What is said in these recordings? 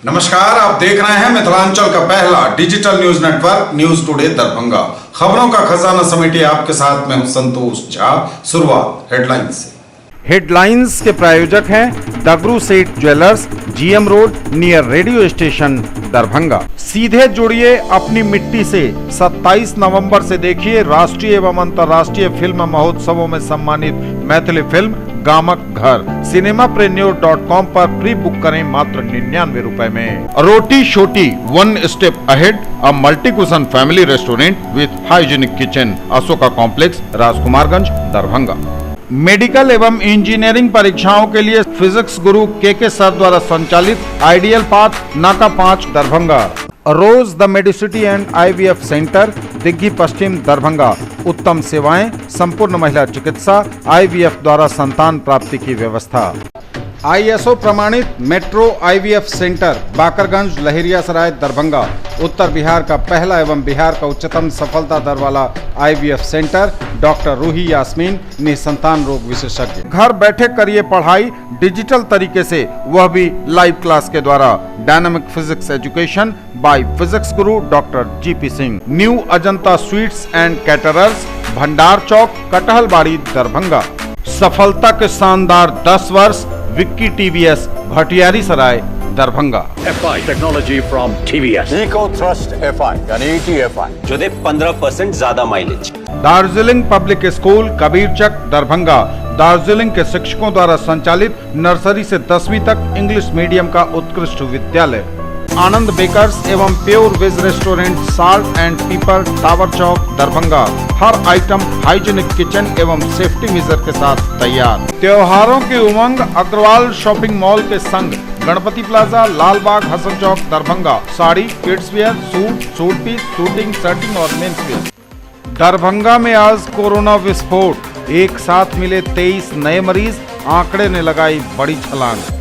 नमस्कार, आप देख रहे हैं मिथिलांचल का पहला digital news network news today Darbhanga. खबरों का खजाना समेटे आपके साथ मैं हूं संतोष झा। शुरुआत हेडलाइंस से। हेडलाइंस के प्रायोजक हैं डगरू सेठ jewellers, GM road near radio station Darbhanga. सीधे जुड़िए अपनी मिट्टी से। 27 नवंबर से देखिए राष्ट्रीय एवं अंतर्राष्ट्रीय फिल्म महोत्सवों में सम्मानित मैथिली फिल्म गामक घर। cinemaprenneur.com पर प्री बुक करें मात्र 99 रुपए में। रोटी शोटी one step ahead, a multi cushion family restaurant with hygienic kitchen, Ashoka complex, Rajkumarganj, Darbhanga. Medical एवं इंजीनियरिंग परीक्षाओं के लिए फिजिक्स गुरु के सर द्वारा संचालित ideal path Naka 5 Darbhanga. Rose the medicity and IVF centre Digghi Paschim Darbhanga. उत्तम सेवाएं, संपूर्ण महिला चिकित्सा, IVF द्वारा संतान प्राप्ति की व्यवस्था। ISO प्रमाणित metro IVF centre Bakarganj Laheriasarai Darbhanga. उत्तर बिहार का पहला एवं बिहार का उच्चतम सफलता दर वाला IVF centre. Doctor Ruhi Yasmin, निसंतान रोग विशेषज्ञ। घर बैठे करिए पढ़ाई डिजिटल तरीके से, वह भी लाइव क्लास के द्वारा। Dynamic physics education by physics Guru doctor GP Singh. New Ajanta sweets and caterers, Bhandar Chowk, Kathalbari, Darbhanga. सफलता के शानदार 10 वर्ष, Vicky TVS, Bhatiyari Sarai, Darbhanga. FI technology from TVS, eco thrust FI यानी ETFI जो दे 15% ज्यादा mileage. Darjeeling public school Kabirchak Darbhanga. Darjeeling के शिक्षकों द्वारा संचालित नर्सरी से 10वीं तक इंग्लिश मीडियम का उत्कृष्ट विद्यालय। आनंद बेकर्स एवं pure veg restaurant salt and pepper, tower Chowk, Darbhanga. हर आइटम हाइजीनिक किचन एवं सेफ्टी मेजर के साथ तैयार। त्योहारों की उमंग अग्रवाल शॉपिंग मॉल के संग, Ganpati plaza, Lalbagh, Hasan Chowk, Darbhanga. Sari, kids wear, suit piece, suiting, shirting और मेंस वेयर। दरभंगा में आज कोरोना विस्फोट, एक साथ मिले 23 नए मरीज, आंकड़े ने लगाई बड़ी छलांग।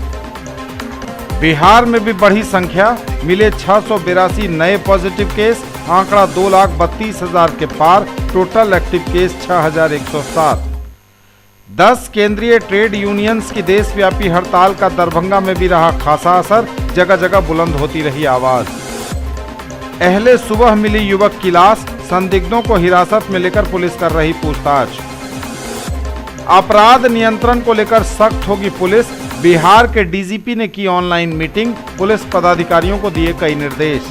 बिहार में भी बढ़ी संख्या, मिले 682 नए पॉजिटिव केस, आंकड़ा 2,32,000 के पार। Total active case 6,107। 10 केंद्रीय ट्रेड यूनियंस की देशव्यापी हड़ताल का दरभंगा में भी रहा खासा असर, जगह जगह बुलंद होती रही आवाज। अहले सुबह मिली युवक की लाश, संदिग्धों को हिरासत में लेकर पुलिस कर रही पूछताछ। अपराध नियंत्रण को लेकर सख्त होगी पुलिस, बिहार के DGP ने की ऑनलाइन मीटिंग, पुलिस पदाधिकारियों को दिए कई निर्देश।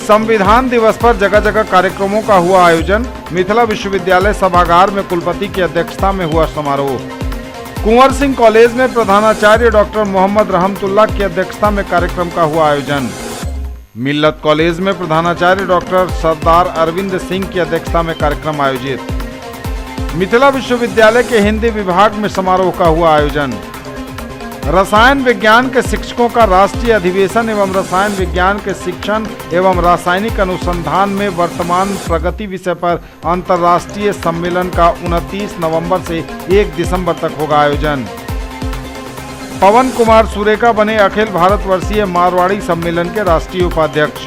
संविधान दिवस पर जगह जगह कार्यक्रमों का हुआ आयोजन, मिथिला विश्वविद्यालय सभागार में कुलपति की अध्यक्षता में हुआ समारोह। कुंवर सिंह कॉलेज में प्रधानाचार्य डॉक्टर मोहम्मद रहमतुल्लाह की अध्यक्षता में कार्यक्रम का हुआ आयोजन। मिल्लत कॉलेज में प्रधानाचार्य डॉक्टर सरदार अरविंद सिंह की अध्यक्षता में कार्यक्रम आयोजित। मिथिला विश्वविद्यालय के हिंदी विभाग में समारोह का हुआ आयोजन। रसायन विज्ञान के शिक्षकों का राष्ट्रीय अधिवेशन एवं रसायन विज्ञान के शिक्षण एवं रासायनिक अनुसंधान में वर्तमान प्रगति विषय पर अंतर्राष्ट्रीय सम्मेलन का 29 नवंबर से 1 दिसंबर तक होगा आयोजन। पवन कुमार सुरेका बने अखिल भारतवर्षीय मारवाड़ी सम्मेलन के राष्ट्रीय उपाध्यक्ष।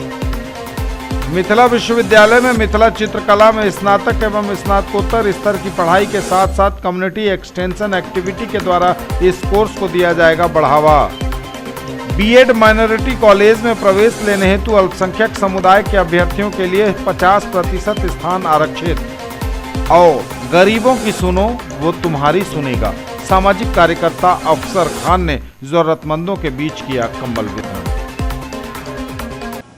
मिथिला विश्वविद्यालय में मिथिला चित्रकला में स्नातक एवं स्नातकोत्तर स्तर की पढ़ाई के साथ साथ कम्युनिटी एक्सटेंशन एक्टिविटी के द्वारा इस कोर्स को दिया जाएगा बढ़ावा। B.Ed माइनॉरिटी कॉलेज में प्रवेश लेने हेतु अल्पसंख्यक समुदाय के अभ्यर्थियों के लिए 50% स्थान आरक्षित। आओ गरीबों की सुनो, वो तुम्हारी सुनेगा। सामाजिक कार्यकर्ता अफसर खान ने जरूरतमंदों के बीच किया कंबल वितरण।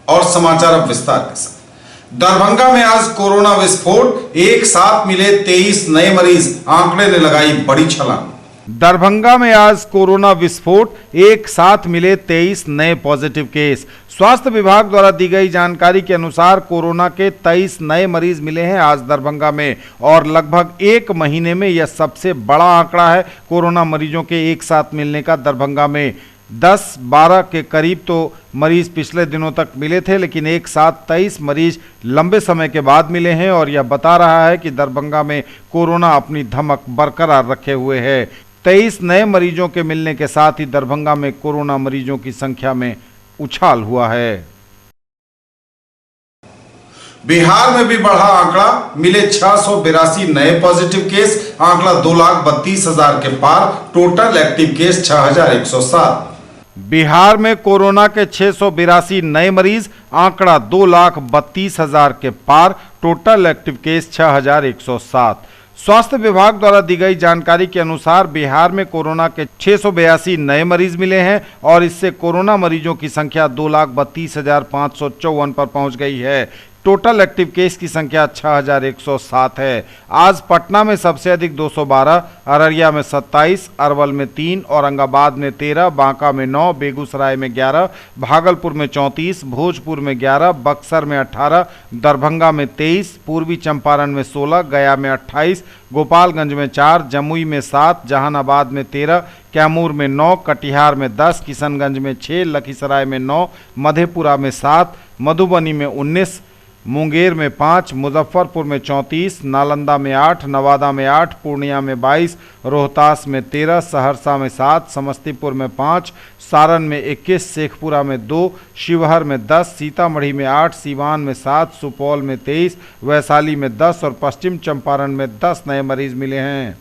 और समाचार अब विस्तार के साथ। दरभंगा में आज कोरोना विस्फोट, एक साथ मिले 23 नए मरीज, आंकड़े ने लगाई बड़ी छलांग। दरभंगा में आज कोरोना विस्फोट, एक साथ मिले 23 नए पॉजिटिव केस। स्वास्थ्य विभाग द्वारा दी गई जानकारी के अनुसार कोरोना के 23 नए मरीज मिले हैं आज दरभंगा में, और लगभग 1 महीने में यह सबसे बड़ा आंकड़ा है कोरोना मरीजों के एक साथ मिलने का दरभंगा में। 10-12 के करीब तो मरीज पिछले दिनों तक मिले थे, लेकिन एक साथ 23 मरीज लंबे समय के बाद मिले हैं, और यह बता रहा है कि दरभंगा में कोरोना अपनी धमक बरकरार रखे हुए है। 23 नए मरीजों के मिलने के साथ ही दरभंगा में कोरोना मरीजों की संख्या में उछाल हुआ है। बिहार में भी बढ़ा आंकड़ा, मिले 682 नए पॉजिटिव केस, आंकड़ा 2,32,000 के पार। Total active case 6,107। बिहार में कोरोना के 682 नए मरीज, आंकड़ा 2,32,000 के पार, टोटल एक्टिव केस 6,107। स्वास्थ्य विभाग द्वारा दी गई जानकारी के अनुसार बिहार में कोरोना के 682 नए मरीज मिले हैं और इससे कोरोना मरीजों की संख्या 2,32,554 पर पहुंच गई है। टोटल एक्टिव केस की संख्या 6,107 है। आज पटना में सबसे अधिक 212, अररिया में 27, अरवल में 3, औरंगाबाद में 13, बांका में 9, बेगूसराय में 11, भागलपुर में 34, भोजपुर में 11, बक्सर में 18, दरभंगा में 23, पूर्वी चंपारण में 16, गया में 28, गोपालगंज में 4, जमुई में 7, जहानाबाद में 13, कैमूर में 9, कटिहार में 10, किशनगंज में 6, लखीसराय में 9, मधेपुरा में 7, मधुबनी में 19, मुंगेर में 5, मुजफ्फरपुर में 34, नालंदा में 8, नवादा में 8, पूर्णिया में 22, रोहतास में 13, सहरसा में 7, समस्तीपुर में 5, सारण में 21, शेखपुरा में 2, शिवहर में 10, सीतामढ़ी में 8, सीवान में 7, सुपौल में 23, वैशाली में 10 और पश्चिम चंपारण में 10 नए मरीज मिले हैं।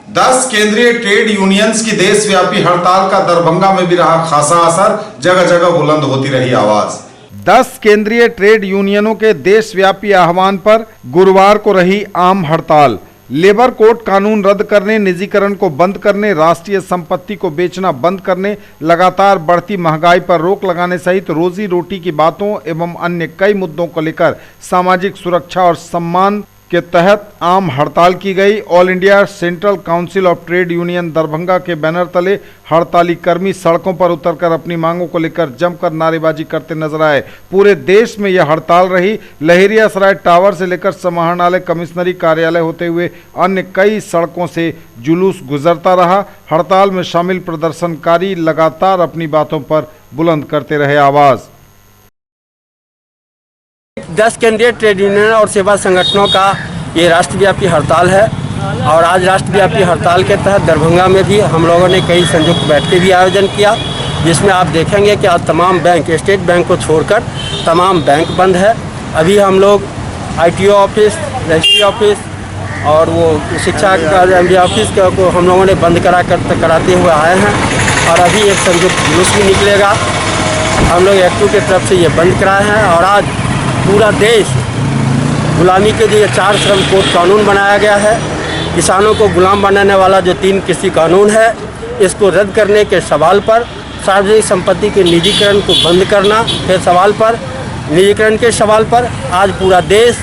10 केंद्रीय ट्रेड यूनियंस की देशव्यापी हड़ताल का दरभंगा में भी रहा खासा असर, जगह जगह बुलंद होती रही आवाज। 10 केंद्रीय ट्रेड यूनियनों के देशव्यापी आह्वान पर गुरुवार को रही आम हड़ताल। लेबर कोड कानून रद्द करने, निजीकरण को बंद करने, राष्ट्रीय संपत्ति को बेचना बंद करने, लगातार बढ़ती महंगाई पर रोक लगाने सहित रोजी रोटी की बातों एवं अन्य कई मुद्दों को लेकर सामाजिक सुरक्षा और सम्मान के तहत आम हड़ताल की गई। All India central council of trade union Darbhanga के बैनर तले हड़ताली कर्मी सड़कों पर उतरकर अपनी मांगों को लेकर जमकर नारेबाजी करते नजर आए। पूरे देश में यह हड़ताल रही। लहेरियासराय टावर से लेकर समाहरणालय कमिश्नरी कार्यालय होते हुए अन्य कई सड़कों से जुलूस गुजरता रहा। हड़ताल में शामिल प्रदर्शनकारी लगातार अपनी बातों पर बुलंद करते रहे आवाज। 10 केंद्रीय ट्रेड यूनियन और सेवा संगठनों का ये राष्ट्रव्यापी हड़ताल है और आज राष्ट्रव्यापी हड़ताल के तहत दरभंगा में भी हम लोगों ने कई संयुक्त बैठकें भी आयोजन किया, जिसमें आप देखेंगे कि आज तमाम बैंक, स्टेट बैंक को छोड़कर तमाम बैंक बंद है। अभी हम लोग ITO ऑफिस, रजिस्ट्री ऑफिस और वो शिक्षा का ऑफिस को हम लोगों ने बंद कराते हुए आए हैं और अभी एक संयुक्त जुलूस भी निकलेगा। हम लोग एक्टू की तरफ से ये बंद कराए हैं और आज पूरा देश गुलामी के लिए 4 श्रम कोड कानून बनाया गया है। किसानों को गुलाम बनाने वाला जो 3 कृषि कानून है, इसको रद्द करने के सवाल पर, सार्वजनिक संपत्ति के निजीकरण को बंद करना के सवाल पर, निजीकरण के सवाल पर आज पूरा देश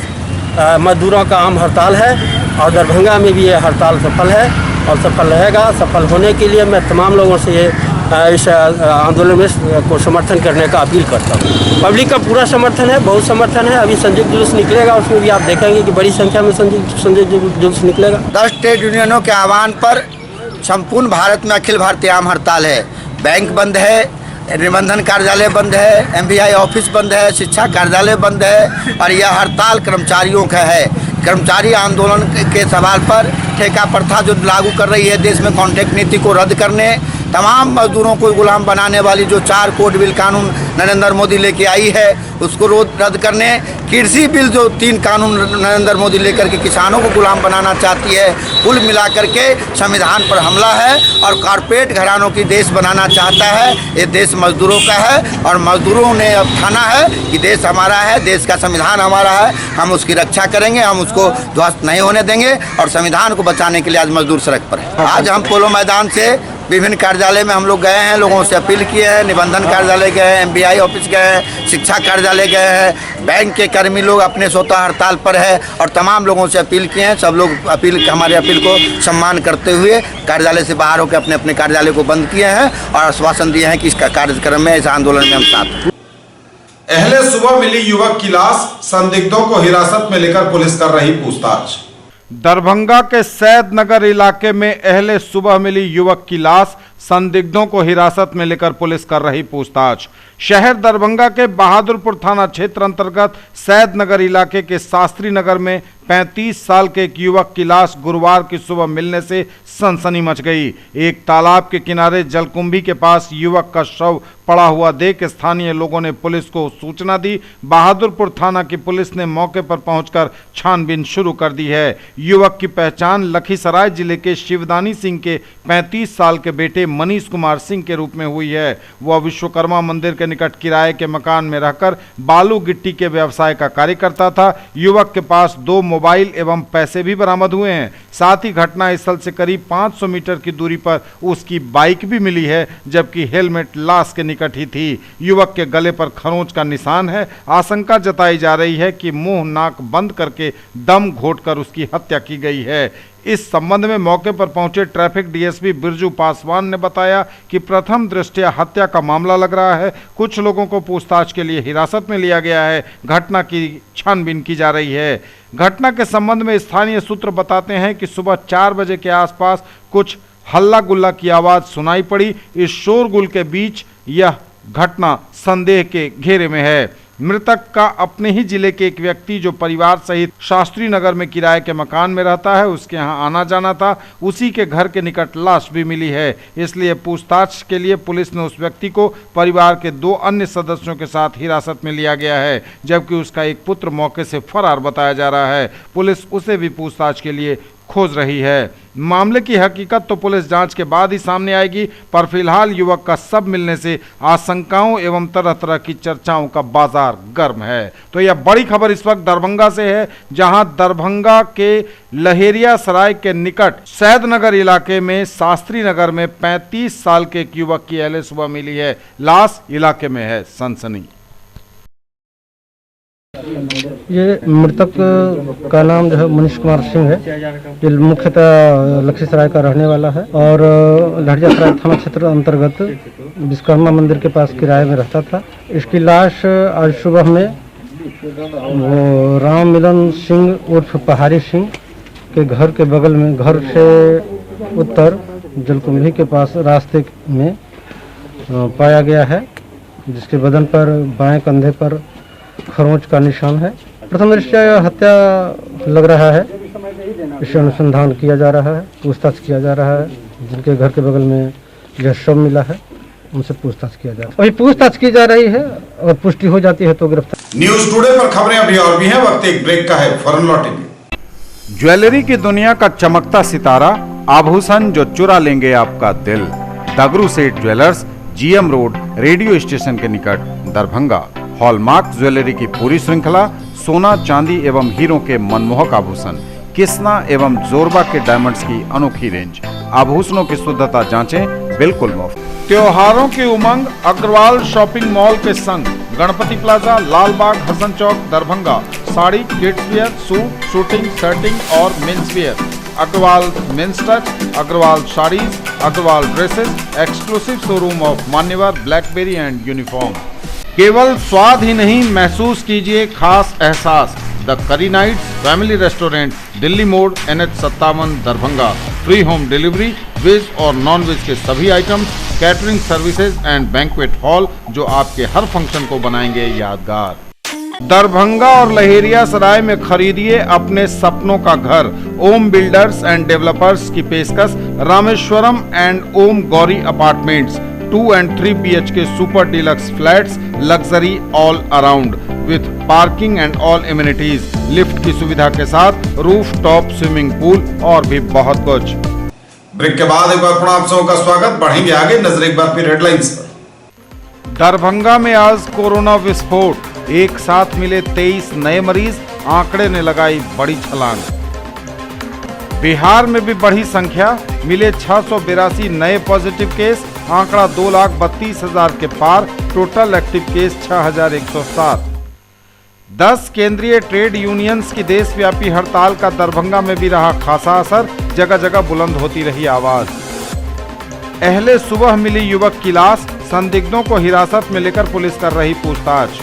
मजदूरों का आम हड़ताल है और दरभंगा में भी ये हड़ताल सफल है और सफल रहेगा। सफल होने के लिए मैं तमाम लोगों से ये इस आंदोलन में को समर्थन करने का अपील करता हूँ। पब्लिक का पूरा समर्थन है, बहुत समर्थन है। अभी संयुक्त जुलूस निकलेगा, उसमें भी आप देखेंगे कि बड़ी संख्या में संयुक्त जुलूस निकलेगा। 10 ट्रेड यूनियनों के आह्वान पर संपूर्ण भारत में अखिल भारतीय आम हड़ताल है। बैंक बंद है, निबंधन कार्यालय बंद है, MBI ऑफिस बंद है, शिक्षा कार्यालय बंद है और यह हड़ताल कर्मचारियों का है। कर्मचारी आंदोलन के सवाल पर ठेका प्रथा जो लागू कर रही है देश में, कॉन्ट्रैक्ट नीति को रद्द करने, तमाम मजदूरों को गुलाम बनाने वाली जो 4 कोड बिल कानून नरेंद्र मोदी लेके आई है उसको रद्द करने, कृषि बिल जो 3 कानून नरेंद्र मोदी लेकर के किसानों को गुलाम बनाना चाहती है, कुल मिलाकर के संविधान पर हमला है और कारपोरेट घरानों की देश बनाना चाहता है। ये देश मजदूरों का है और मजदूरों ने अब ठाना है कि देश हमारा है, देश का संविधान हमारा है, हम उसकी रक्षा करेंगे, हम उसको ध्वस्त नहीं होने देंगे और संविधान को बचाने के लिए आज मजदूर सड़क पर है। आज हम पोलो मैदान से विभिन्न कार्यालय में हम लोग गए हैं, लोगों से अपील किए हैं, निबंधन कार्यालय गए हैं, MBI ऑफिस गए हैं, शिक्षा कार्यालय गए हैं, बैंक के कर्मी लोग अपने स्वतः हड़ताल पर है और तमाम लोगों से अपील किए हैं। सब लोग हमारे अपील को सम्मान करते हुए कार्यालय से बाहर होकर अपने अपने कार्यालय को बंद किए हैं और आश्वासन दिए हैं कि इसका कार्यक्रम में, इस आंदोलन में हम साथ हैं। अहले सुबह मिली युवक की लाश, संदिग्धों को हिरासत में लेकर पुलिस कर रही पूछताछ। दरभंगा के सैद नगर इलाके में अहले सुबह मिली युवक की लाश, संदिग्धों को हिरासत में लेकर पुलिस कर रही पूछताछ। शहर दरभंगा के बहादुरपुर थाना क्षेत्र अंतर्गत सैदनगर इलाके के शास्त्री नगर में 35 साल के एक युवक की लाश गुरुवार की सुबह मिलने से सनसनी मच गई। एक तालाब के किनारे जलकुंभी के पास युवक का शव पड़ा हुआ देख स्थानीय लोगों ने पुलिस को सूचना दी। बहादुरपुर थाना की पुलिस ने मौके पर पहुंचकर छानबीन शुरू कर दी है। युवक की पहचान लखीसराय जिले के शिवदानी सिंह के 35 साल के बेटे मनीष कुमार सिंह के रूप में हुई है। वह विश्वकर्मा मंदिर के निकट किराए के मकान में रहकर बालू गिट्टी के व्यवसाय का कार्य करता था। युवक के पास 2 मोबाइल एवं पैसे भी बरामद हुए हैं। साथ ही घटना स्थल से करीब 500 मीटर की दूरी पर उसकी बाइक भी मिली है, जबकि हेलमेट लाश के निकट ही थी। युवक के गले पर खरोंच का निशान है। आशंका जताई जा रही है कि मुंह नाक बंद करके दम घोंटकर उसकी हत्या की गई है। इस संबंध में मौके पर पहुंचे ट्रैफिक डीएसपी बिरजू पासवान ने बताया कि प्रथम दृष्टया हत्या का मामला लग रहा है। कुछ लोगों को पूछताछ के लिए हिरासत में लिया गया है। घटना की छानबीन की जा रही है। घटना के संबंध में स्थानीय सूत्र बताते हैं कि सुबह 4 बजे के आसपास कुछ हल्ला गुल्ला की आवाज सुनाई पड़ी। इस शोरगुल के बीच यह घटना संदेह के घेरे में है। मृतक का अपने ही जिले के एक व्यक्ति जो परिवार सहित शास्त्री नगर में किराए के मकान में रहता है, उसके यहाँ आना जाना था। उसी के घर के निकट लाश भी मिली है। इसलिए पूछताछ के लिए पुलिस ने उस व्यक्ति को परिवार के 2 अन्य सदस्यों के साथ हिरासत में लिया गया है, जबकि उसका एक पुत्र मौके से फरार बताया जा रहा है। पुलिस उसे भी पूछताछ के लिए खोज रही है। मामले की हकीकत तो पुलिस जांच के बाद ही सामने आएगी, पर फिलहाल युवक का शव मिलने से आशंकाओं एवं तरह तरह की चर्चाओं का बाजार गर्म है। तो यह बड़ी खबर इस वक्त दरभंगा से है, जहां दरभंगा के लहेरिया सराय के निकट सैदनगर इलाके में शास्त्री नगर में 35 साल के एक युवक की अहले सुबह मिली है। लाश इलाके में है सनसनी। ये मृतक का नाम जो है मनीष कुमार सिंह है। ये मुख्यतः लखीसराय का रहने वाला है और लहरियासराय थाना क्षेत्र अंतर्गत विश्वकर्मा मंदिर के पास किराए में रहता था। इसकी लाश आज सुबह में वो राम मिलन सिंह उर्फ पहाड़ी सिंह के घर के बगल में, घर से उत्तर जलकुंभी के पास रास्ते में पाया गया है, जिसके बदन पर बाएं कंधे पर खरोंच का निशान है। प्रथम दृष्टया हत्या लग रहा है। इसे अनुसंधान किया जा रहा है, पूछताछ किया जा रहा है। जिनके घर के बगल में यह शव मिला है, उनसे पूछताछ किया जा रहा है। वही पूछताछ की जा रही है और पुष्टि हो जाती है तो गिरफ्तार। न्यूज टुडे पर खबरें अभी और भी हैं। वक्त एक ब्रेक का है, फौरन लौटेंगे। ज्वेलरी की दुनिया का चमकता सितारा, आभूषण जो चुरा लेंगे आपका दिल। दगरू सेठ jewellers, GM road, radio station के निकट, दरभंगा। हॉलमार्क ज्वेलरी की पूरी श्रृंखला, सोना चांदी एवं हीरों के मनमोहक आभूषण, किस्ना एवं जोरबा के डायमंड्स की अनोखी रेंज। आभूषणों की शुद्धता जांचें, बिल्कुल मुफ्त। त्योहारों की उमंग अग्रवाल शॉपिंग मॉल के संग, Ganpati plaza, Lalbagh, Hasan Chowk, Darbhanga. Sari, kids wear, suit, suiting, shirting और men's wear. Agarwal men's touch, Agarwal sarees, Agarwal dresses, exclusive showroom of Manyavar, Blackberry and uniform. केवल स्वाद ही नहीं, महसूस कीजिए खास एहसास। द करी nights family restaurant, Delhi Mod, NH57, Darbhanga. Free home delivery, veg और नॉन वेज के सभी items, catering services and banquet hall, जो आपके हर फंक्शन को बनाएंगे यादगार। दरभंगा और लहेरिया सराय में खरीदिए अपने सपनों का घर। ओम बिल्डर्स एंड डेवलपर्स की पेशकश, Rameshwaram and Om Gauri apartments, 2 and 3 BHK super deluxe flats, luxury all around with parking and all amenities, lift की सुविधा के साथ, रूफ टॉप स्विमिंग पूल और भी बहुत कुछ। ब्रेक के बाद एक बार पुनः आप सबों का स्वागत। बढ़ेंगे आगे, नजर एक बार फिर हेडलाइंस पर। दरभंगा में आज कोरोना विस्फोट, एक साथ मिले 23 नए मरीज, आंकड़े ने लगाई बड़ी छलांग। बिहार में भी बढ़ी संख्या, मिले 682 नए पॉजिटिव केस, आंकड़ा 2,32,000 के पार, टोटल एक्टिव केस 6,107। 10 केंद्रीय ट्रेड यूनियंस की देशव्यापी हड़ताल का दरभंगा में भी रहा खासा असर, जगह जगह बुलंद होती रही आवाज। अहले सुबह मिली युवक की लाश, संदिग्धों को हिरासत में लेकर पुलिस कर रही पूछताछ।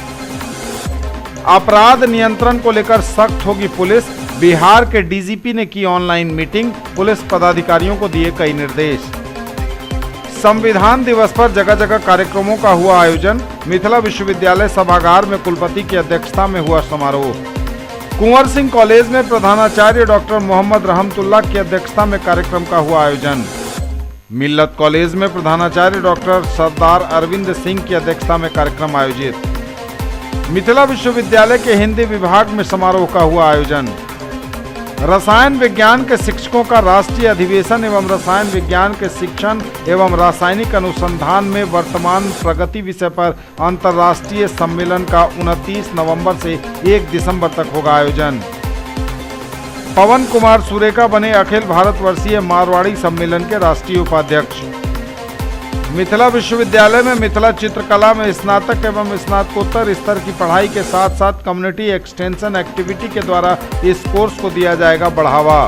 अपराध नियंत्रण को लेकर सख्त होगी पुलिस, बिहार के डीजीपी ने की ऑनलाइन मीटिंग, पुलिस पदाधिकारियों को दिए कई निर्देश। संविधान दिवस पर जगह जगह कार्यक्रमों का हुआ आयोजन। मिथिला विश्वविद्यालय सभागार में कुलपति की अध्यक्षता में हुआ समारोह। कुंवर सिंह कॉलेज में प्रधानाचार्य डॉक्टर मोहम्मद रहमतुल्लाह की अध्यक्षता में कार्यक्रम का हुआ आयोजन। मिल्लत कॉलेज में प्रधानाचार्य डॉक्टर सरदार अरविंद सिंह की अध्यक्षता में कार्यक्रम आयोजित। मिथिला विश्वविद्यालय के हिंदी विभाग में समारोह का हुआ आयोजन। रसायन विज्ञान के शिक्षकों का राष्ट्रीय अधिवेशन एवं रसायन विज्ञान के शिक्षण एवं रासायनिक अनुसंधान में वर्तमान प्रगति विषय पर अंतर्राष्ट्रीय सम्मेलन का 29 नवंबर से 1 दिसंबर तक होगा आयोजन। पवन कुमार सुरेका बने अखिल भारतवर्षीय मारवाड़ी सम्मेलन के राष्ट्रीय उपाध्यक्ष। मिथिला विश्वविद्यालय में मिथिला चित्रकला में स्नातक एवं स्नातकोत्तर स्तर की पढ़ाई के साथ साथ कम्युनिटी एक्सटेंशन एक्टिविटी के द्वारा इस कोर्स को दिया जाएगा बढ़ावा।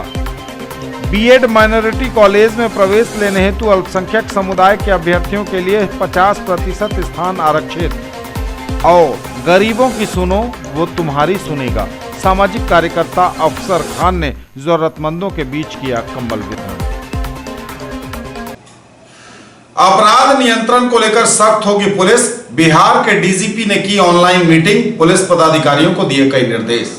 बीएड माइनॉरिटी कॉलेज में प्रवेश लेने हेतु अल्पसंख्यक समुदाय के अभ्यर्थियों के लिए 50% स्थान आरक्षित। आओ गरीबों की सुनो, वो तुम्हारी सुनेगा। सामाजिक कार्यकर्ता अफसर खान ने जरूरतमंदों के बीच किया कंबल वितरण। अपराध नियंत्रण को लेकर सख्त होगी पुलिस। बिहार के डीजीपी ने की ऑनलाइन मीटिंग, पुलिस पदाधिकारियों को दिए कई निर्देश।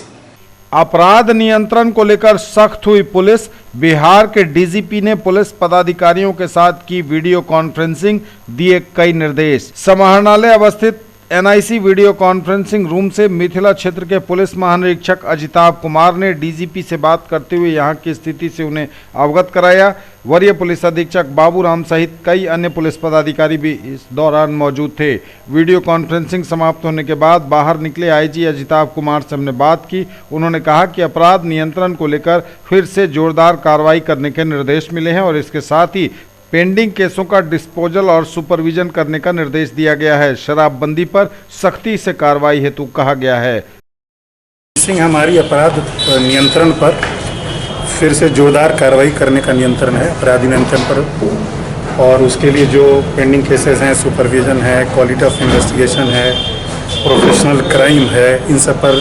अपराध नियंत्रण को लेकर सख्त हुई पुलिस। बिहार के डीजीपी ने पुलिस पदाधिकारियों के साथ की वीडियो कॉन्फ्रेंसिंग, दिए कई निर्देश। समाहरणालय अवस्थित एनआईसी वीडियो कॉन्फ्रेंसिंग रूम से मिथिला क्षेत्र के पुलिस महानिरीक्षक अजिताभ कुमार ने डीजीपी से बात करते हुए यहां की स्थिति से उन्हें अवगत कराया। वरीय पुलिस अधीक्षक बाबूराम सहित कई अन्य पुलिस पदाधिकारी भी इस दौरान मौजूद थे। वीडियो कॉन्फ्रेंसिंग समाप्त होने के बाद बाहर निकले आईजी अजिताभ कुमार से हमने बात की। उन्होंने कहा कि अपराध नियंत्रण को लेकर फिर से जोरदार कार्रवाई करने के निर्देश मिले हैं और इसके साथ ही पेंडिंग केसों का डिस्पोजल और सुपरविजन करने का निर्देश दिया गया है। शराबबंदी पर सख्ती से कार्रवाई हेतु कहा गया है। हमारी अपराध नियंत्रण पर फिर से जोरदार कार्रवाई करने का नियंत्रण है, अपराधी नियंत्रण पर। और उसके लिए जो पेंडिंग केसेस हैं, सुपरविजन है, क्वालिटी ऑफ इन्वेस्टिगेशन है, प्रोफेशनल क्राइम है, इन सब पर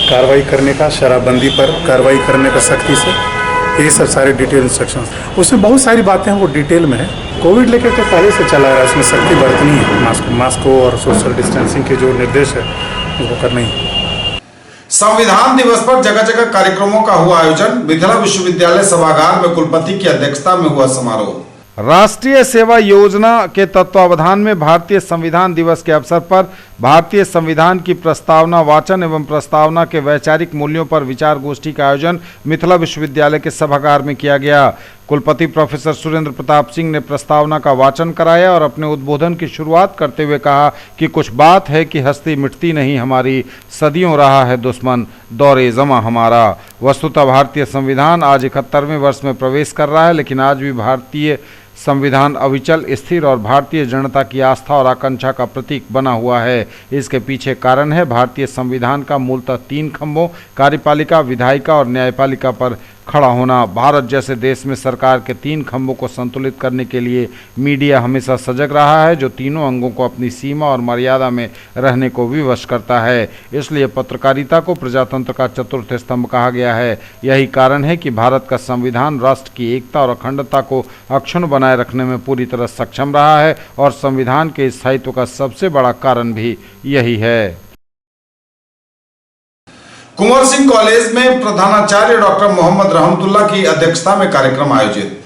कार्रवाई करने का, शराबबंदी पर कार्रवाई करने का सख्ती से, ये सब सारे डिटेल इंस्ट्रक्शंस। उसमें बहुत सारी बातें हैं वो डिटेल में है। कोविड लेकर के पहले से चला रहा है, उसमें सख्ती बरतनी है। मास्क और सोशल डिस्टेंसिंग के जो निर्देश है वो करना ही। संविधान दिवस पर जगह जगह कार्यक्रमों का हुआ आयोजन। मिथिला विश्वविद्यालय सभागार में कुलपति की अध्यक्षता में हुआ समारोह। राष्ट्रीय सेवा योजना के तत्वावधान में भारतीय संविधान दिवस के अवसर पर भारतीय संविधान की प्रस्तावना वाचन एवं प्रस्तावना के वैचारिक मूल्यों पर विचार गोष्ठी का आयोजन मिथिला विश्वविद्यालय के सभागार में किया गया। कुलपति प्रोफेसर सुरेंद्र प्रताप सिंह ने प्रस्तावना का वाचन कराया और अपने उद्बोधन की शुरुआत करते हुए कहा कि कुछ बात है कि हस्ती मिटती नहीं हमारी, सदियों रहा है दुश्मन दौरे जमा हमारा। वस्तुतः भारतीय संविधान आज 71वें वर्ष में प्रवेश कर रहा है, लेकिन आज भी भारतीय संविधान अविचल, स्थिर और भारतीय जनता की आस्था और आकांक्षा का प्रतीक बना हुआ है। इसके पीछे कारण है भारतीय संविधान का मूलतः 3 खंभों कार्यपालिका, विधायिका और न्यायपालिका पर खड़ा होना। भारत जैसे देश में सरकार के 3 खंभों को संतुलित करने के लिए मीडिया हमेशा सजग रहा है, जो तीनों अंगों को अपनी सीमा और मर्यादा में रहने को विवश करता है। इसलिए पत्रकारिता को प्रजातंत्र का चतुर्थ स्तंभ कहा गया है। यही कारण है कि भारत का संविधान राष्ट्र की एकता और अखंडता को अक्षुण्ण बनाए रखने में पूरी तरह सक्षम रहा है और संविधान के स्थायित्व का सबसे बड़ा कारण भी यही है। कुंवर सिंह कॉलेज में प्रधानाचार्य डॉक्टर मोहम्मद रहमतुल्लाह की अध्यक्षता में कार्यक्रम आयोजित।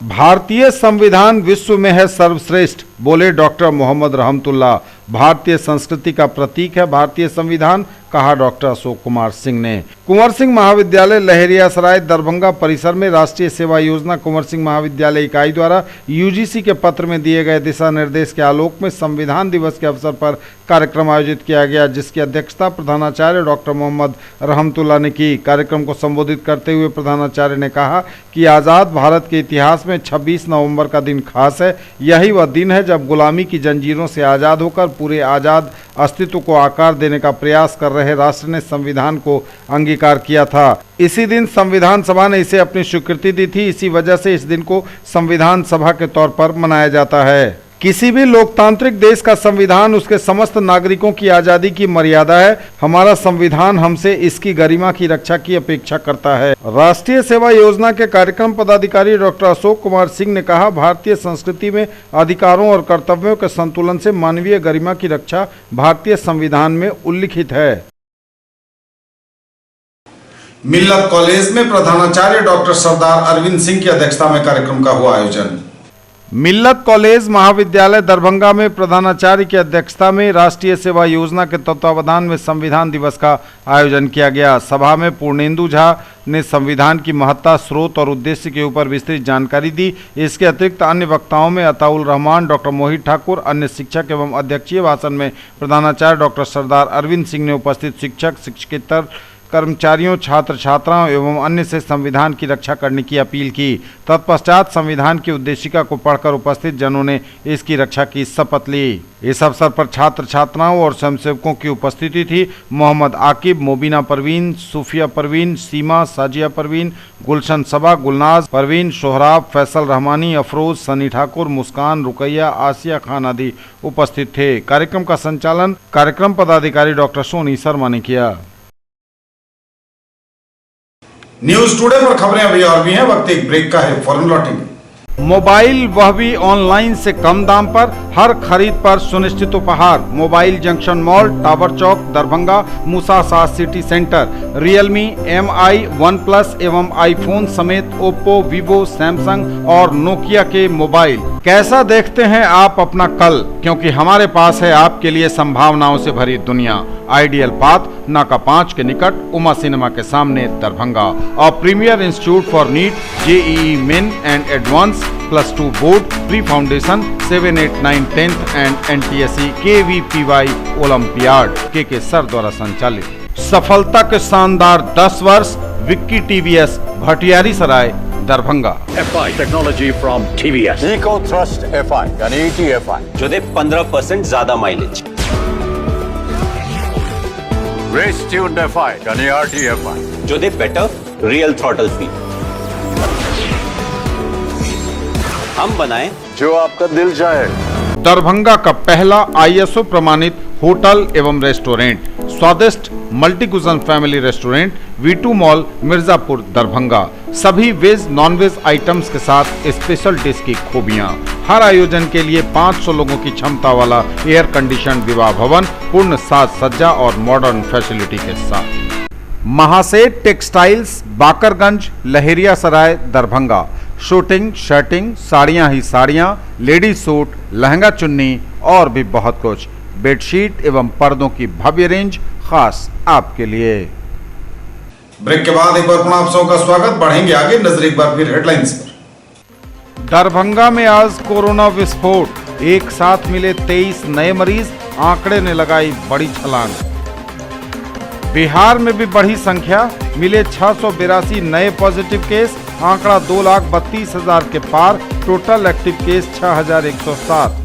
भारतीय संविधान विश्व में है सर्वश्रेष्ठ, बोले डॉक्टर मोहम्मद रहमतुल्लाह। भारतीय संस्कृति का प्रतीक है भारतीय संविधान, कहा डॉक्टर अशोक कुमार सिंह ने। कुंवर सिंह महाविद्यालय लहरियासराय दरभंगा परिसर में राष्ट्रीय सेवा योजना कुंवर सिंह महाविद्यालय इकाई द्वारा यूजीसी के पत्र में दिए गए दिशा निर्देश के आलोक में संविधान दिवस के अवसर पर कार्यक्रम आयोजित किया गया, जिसकी अध्यक्षता प्रधानाचार्य डॉक्टर मोहम्मद रहमतुल्लाह ने की। कार्यक्रम को संबोधित करते हुए प्रधानाचार्य ने कहा कि आज़ाद भारत के इतिहास में 26 नवंबर का दिन खास है। यही वह दिन है जब गुलामी की जंजीरों से आज़ाद होकर पूरे आज़ाद अस्तित्व को आकार देने का प्रयास कर रहे राष्ट्र ने संविधान को अंगीकार किया था। इसी दिन संविधान सभा ने इसे अपनी स्वीकृति दी थी। इसी वजह से इस दिन को संविधान सभा के तौर पर मनाया जाता है। किसी भी लोकतांत्रिक देश का संविधान उसके समस्त नागरिकों की आजादी की मर्यादा है। हमारा संविधान हमसे इसकी गरिमा की रक्षा की अपेक्षा करता है। राष्ट्रीय सेवा योजना के कार्यक्रम पदाधिकारी डॉक्टर अशोक कुमार सिंह ने कहा, भारतीय संस्कृति में अधिकारों और कर्तव्यों के संतुलन से मानवीय गरिमा की रक्षा भारतीय संविधान में उल्लिखित है। मिल्लत कॉलेज में प्रधानाचार्य डॉक्टर सरदार अरविंद सिंह की अध्यक्षता में कार्यक्रम का हुआ आयोजन। मिल्लत कॉलेज महाविद्यालय दरभंगा में प्रधानाचार्य की अध्यक्षता में राष्ट्रीय सेवा योजना के तत्वावधान में संविधान दिवस का आयोजन किया गया। सभा में पूर्णेंदु झा ने संविधान की महत्ता, स्रोत और उद्देश्य के ऊपर विस्तृत जानकारी दी। इसके अतिरिक्त अन्य वक्ताओं में अताउल रहमान, डॉक्टर मोहित ठाकुर, अन्य शिक्षक एवं अध्यक्षीय भाषण में प्रधानाचार्य डॉक्टर सरदार अरविंद सिंह ने उपस्थित शिक्षक, शिक्षकेतर कर्मचारियों, छात्र छात्राओं एवं अन्य से संविधान की रक्षा करने की अपील की। तत्पश्चात संविधान की उद्देशिका को पढ़कर उपस्थित जनों ने इसकी रक्षा की शपथ ली। इस अवसर पर छात्र छात्राओं और स्वयंसेवकों की उपस्थिति थी। मोहम्मद आकिब, मोबिना परवीन, सूफिया परवीन, सीमा, साजिया परवीन, गुलशन सबा, गुलनाज परवीन, सोहराब, फैसल रहमानी, अफरोज, सनी ठाकुर, मुस्कान, रुकैया, आसिया खान आदि उपस्थित थे। कार्यक्रम का संचालन कार्यक्रम पदाधिकारी डॉक्टर सोनी शर्मा ने किया। न्यूज टुडे पर खबरें अभी और भी हैं, वक्त एक ब्रेक का है, फौरन लौटेंगे। मोबाइल वह भी ऑनलाइन से कम दाम पर, हर खरीद पर सुनिश्चित उपहार। Mobile junction mall, tower Chowk, Darbhanga, Musa Sah city centre. Realme, MI, OnePlus एवं आईफोन समेत ओप्पो, वीवो, सैमसंग और नोकिया के मोबाइल। कैसा देखते हैं आप अपना कल, क्योंकि हमारे पास है आपके लिए संभावनाओं से भरी दुनिया। आइडियल पाथ, नाका 5 के निकट, उमा सिनेमा के सामने, दरभंगा। और premier institute for NEET, JEE main and advance, +2 board, pre foundation, 7, 8, 9, 10th एंड NTSE KVPY ओलंपियाड के सर द्वारा संचालित। सफलता के शानदार 10 वर्ष। Vicky TVS, Bhatiyari Sarai, Darbhanga. FI technology from TVS। Eco thrust FI यानी ETFI जो दे 15% ज्यादा माइलेज। रेस ट्यून्ड FI यानी RTFI जो दे बेटर रियल थ्रॉटल फील। हम बनाए जो आपका दिल चाहे। दरभंगा का पहला ISO प्रमाणित होटल एवं रेस्टोरेंट, स्वादिष्ट multi cuisine family restaurant, V2 mall, Mirzapur, Darbhanga. सभी वेज नॉन वेज आइटम्स के साथ स्पेशल डिश की खूबियां। हर आयोजन के लिए 500 लोगों की क्षमता वाला एयर कंडीशन विवाह भवन, पूर्ण साज सज्जा और मॉडर्न फैसिलिटी के साथ। Mahaseth textiles, Bakarganj, leheriya Sarai, Darbhanga. Shooting, shirting, साड़ियां ही साड़ियां, लेडीज सूट, लहंगा चुन्नी और भी बहुत कुछ। बेडशीट एवं पर्दों की भव्य रेंज खास आपके लिए। ब्रेक के बाद एक बार पुनः आप सबका स्वागत। बढ़ेंगे आगे, नजर एक बार फिर हेडलाइंस पर। दरभंगा में आज कोरोना विस्फोट, एक साथ मिले 23 नए मरीज, आंकड़े ने लगाई बड़ी छलांग। बिहार में भी बढ़ी संख्या, मिले 682 नए पॉजिटिव केस, आंकड़ा 2,32,000 के पार। Total active case 6,107।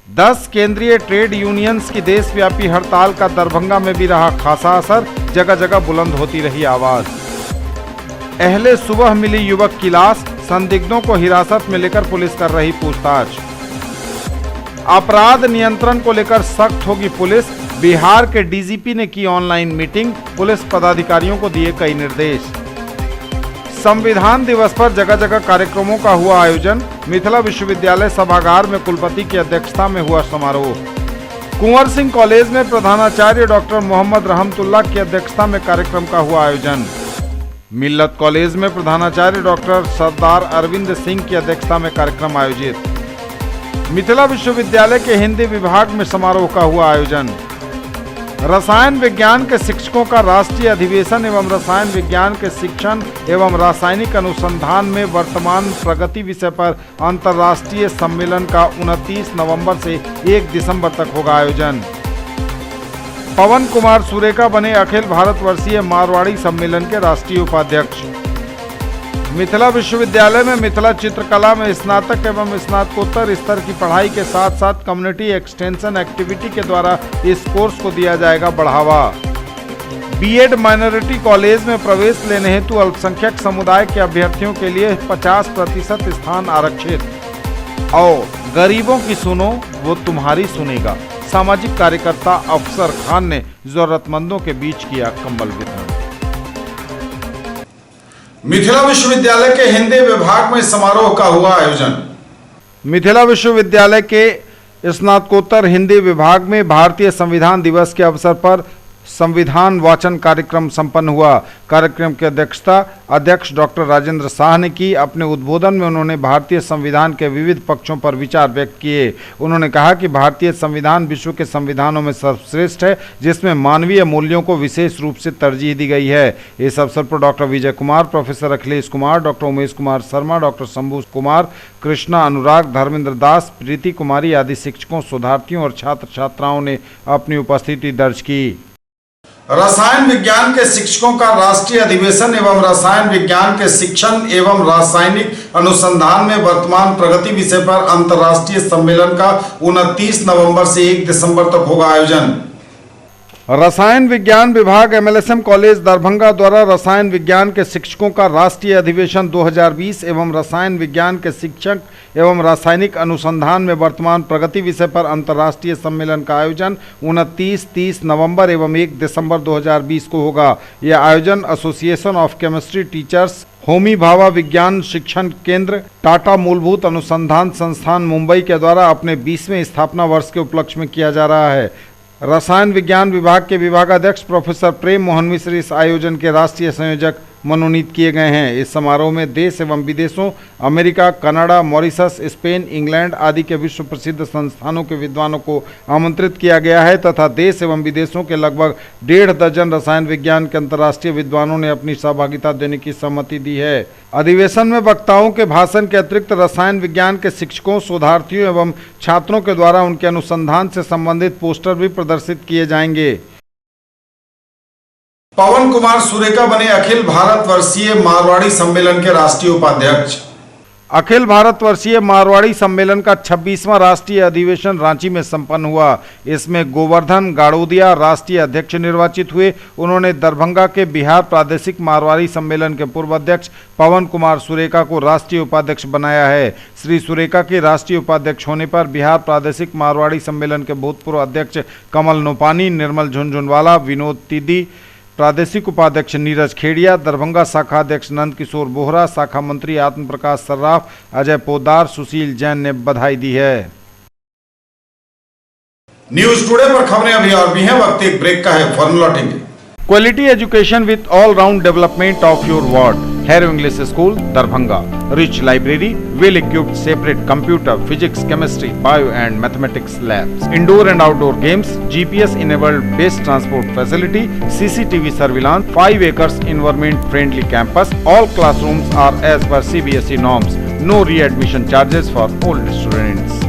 10 केंद्रीय ट्रेड यूनियंस की देशव्यापी हड़ताल का दरभंगा में भी रहा खासा असर, जगह जगह बुलंद होती रही आवाज। अहले सुबह मिली युवक की लाश, संदिग्धों को हिरासत में लेकर पुलिस कर रही पूछताछ। अपराध नियंत्रण को लेकर सख्त होगी पुलिस, बिहार के DGP ने की ऑनलाइन मीटिंग, पुलिस पदाधिकारियों को दिए कई निर्देश। संविधान दिवस पर जगह जगह कार्यक्रमों का हुआ आयोजन, मिथिला विश्वविद्यालय सभागार में कुलपति की अध्यक्षता में हुआ समारोह। कुंवर सिंह कॉलेज में प्रधानाचार्य डॉक्टर मोहम्मद रहमतुल्लाह की अध्यक्षता में कार्यक्रम का हुआ आयोजन। मिल्लत कॉलेज में प्रधानाचार्य डॉक्टर सरदार अरविंद सिंह की अध्यक्षता में कार्यक्रम आयोजित। मिथिला विश्वविद्यालय के हिंदी विभाग में समारोह का हुआ आयोजन। रसायन विज्ञान के शिक्षकों का राष्ट्रीय अधिवेशन एवं रसायन विज्ञान के शिक्षण एवं रासायनिक अनुसंधान में वर्तमान प्रगति विषय पर अंतर्राष्ट्रीय सम्मेलन का 29 नवंबर से 1 दिसंबर तक होगा आयोजन। पवन कुमार सुरेका बने अखिल भारतवर्षीय मारवाड़ी सम्मेलन के राष्ट्रीय उपाध्यक्ष। मिथिला विश्वविद्यालय में मिथिला चित्रकला में स्नातक एवं स्नातकोत्तर स्तर की पढ़ाई के साथ साथ कम्युनिटी एक्सटेंशन एक्टिविटी के द्वारा इस कोर्स को दिया जाएगा बढ़ावा। बीएड माइनॉरिटी कॉलेज में प्रवेश लेने हेतु अल्पसंख्यक समुदाय के अभ्यर्थियों के लिए 50% स्थान आरक्षित। और गरीबों की सुनो वो तुम्हारी सुनेगा। सामाजिक कार्यकर्ता अफसर खान ने जरूरतमंदों के बीच किया कंबल वितरण। मिथिला विश्वविद्यालय के हिंदी विभाग में समारोह का हुआ आयोजन। मिथिला विश्वविद्यालय के स्नातकोत्तर हिंदी विभाग में भारतीय संविधान दिवस के अवसर पर संविधान वाचन कार्यक्रम संपन्न हुआ। कार्यक्रम की अध्यक्षता अध्यक्ष डॉक्टर राजेंद्र शाह ने की। अपने उद्बोधन में उन्होंने भारतीय संविधान के विविध पक्षों पर विचार व्यक्त किए। उन्होंने कहा कि भारतीय संविधान विश्व के संविधानों में सर्वश्रेष्ठ है, जिसमें मानवीय मूल्यों को विशेष रूप से तरजीह दी गई है। इस अवसर पर doctor Vijay Kumar, professor Akhilesh Kumar, doctor Umesh Kumar Sharma, doctor Shambhu Kumar, Krishna Anurag, Dharmendra Das, Preeti Kumari आदि शिक्षकों, शोधार्थियों और छात्र छात्राओं ने अपनी उपस्थिति दर्ज की। रसायन विज्ञान के शिक्षकों का राष्ट्रीय अधिवेशन एवं रसायन विज्ञान के शिक्षण एवं रासायनिक अनुसंधान में वर्तमान प्रगति विषय पर अंतर्राष्ट्रीय सम्मेलन का 29 नवंबर से 1 दिसंबर तक होगा आयोजन। रसायन विज्ञान विभाग एमएलएसएम कॉलेज दरभंगा द्वारा रसायन विज्ञान के शिक्षकों का राष्ट्रीय अधिवेशन 2020 एवं रसायन विज्ञान के शिक्षक एवं रासायनिक अनुसंधान में वर्तमान प्रगति विषय पर अंतर्राष्ट्रीय सम्मेलन का आयोजन 29, 30 नवंबर एवं 1 दिसंबर 2020 को होगा। यह आयोजन association of chemistry teachers, Homi Bhabha विज्ञान शिक्षण केंद्र, टाटा मूलभूत अनुसंधान संस्थान मुंबई के द्वारा अपने 20वें स्थापना वर्ष के उपलक्ष्य में किया जा रहा है। रसायन विज्ञान विभाग के विभागाध्यक्ष प्रोफेसर प्रेम मोहन मिश्र इस आयोजन के राष्ट्रीय संयोजक मनोनीत किए गए हैं। इस समारोह में देश एवं विदेशों, America, Canada, Mauritius, Spain, England आदि के विश्व प्रसिद्ध संस्थानों के विद्वानों को आमंत्रित किया गया है तथा देश एवं विदेशों के लगभग 1.5 दर्जन रसायन विज्ञान के अंतर्राष्ट्रीय विद्वानों ने अपनी सहभागिता देने की सहमति दी है। अधिवेशन में वक्ताओं के भाषण के अतिरिक्त रसायन विज्ञान के शिक्षकों, शोधार्थियों एवं छात्रों के द्वारा उनके अनुसंधान से संबंधित पोस्टर भी प्रदर्शित किए जाएंगे। पवन कुमार सुरेका बने अखिल भारतवर्षीय मारवाड़ी सम्मेलन के राष्ट्रीय उपाध्यक्ष। अखिल भारतवर्षीय मारवाड़ी सम्मेलन का 26वां राष्ट्रीय अधिवेशन रांची में संपन्न हुआ। इसमें गोवर्धन गाड़ोदिया राष्ट्रीय अध्यक्ष निर्वाचित हुए। उन्होंने दरभंगा के बिहार प्रादेशिक मारवाड़ी सम्मेलन के पूर्व अध्यक्ष पवन कुमार सुरेका को राष्ट्रीय उपाध्यक्ष बनाया है। श्री सुरेका के राष्ट्रीय उपाध्यक्ष होने पर बिहार प्रादेशिक मारवाड़ी सम्मेलन के भूतपूर्व अध्यक्ष कमल नोपानी, निर्मल झुनझुनवाला, विनोद तिदी, प्रादेशिक उपाध्यक्ष नीरज खेड़िया, दरभंगा शाखा अध्यक्ष नंद किशोर बोहरा, शाखा मंत्री आत्म प्रकाश सर्राफ, अजय पोदार, सुशील जैन ने बधाई दी है। न्यूज टुडे पर खबरें अभी और भी हैं, वक्त एक ब्रेक का है, फॉर्म लौटेंगे। Quality education with all round development of your ward, harrow English school Darbhanga, rich library, well equipped separate computer, physics, chemistry, bio and mathematics labs, indoor and outdoor games, GPS enabled best transport facility, CCTV surveillance, 5 acres environment friendly campus, all classrooms are as per CBSE norms, no re-admission charges for old students।